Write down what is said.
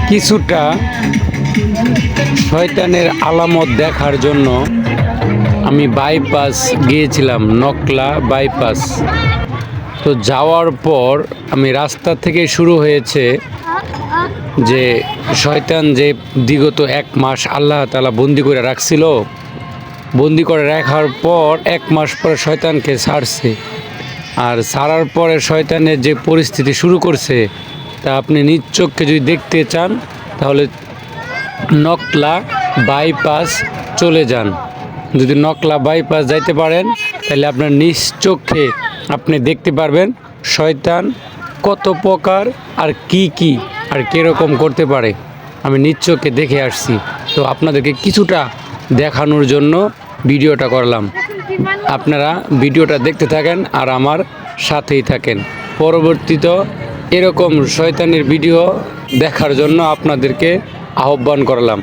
কিছুটা শয়তানের আলামত দেখার জন্য আমি বাইপাস গিয়েছিলাম, নকলা বাইপাস। তো যাওয়ার পর আমি রাস্তা থেকে শুরু হয়েছে যে শয়তান যে বিগত 1 মাস আল্লাহ তাআলা বন্দি করে রাখছিল, বন্দি করে রাখার পর 1 মাস পরে শয়তানকে ছাড়ছে। আর ছাড়ার পরে শয়তানের যে পরিস্থিতি শুরু করছে তা আপনি নিজ চোখে যদি দেখতে চান তাহলে নকলা বাইপাস চলে যান। যদি নকলা বাইপাস যাইতে পারেন তাহলে আপনার নিজ চোখে আপনি দেখতে পারবেন শয়তান কত প্রকার আর কি আর কীরকম করতে পারে। আমি নিজ চোখে দেখে আসছি, তো আপনাদেরকে কিছুটা দেখানোর জন্য ভিডিওটা করলাম। আপনারা ভিডিওটা দেখতে থাকেন আর আমার সাথেই থাকেন। পরবর্তীতে এরকম শয়তানের ভিডিও দেখার জন্য আপনাদেরকে আহ্বান করলাম।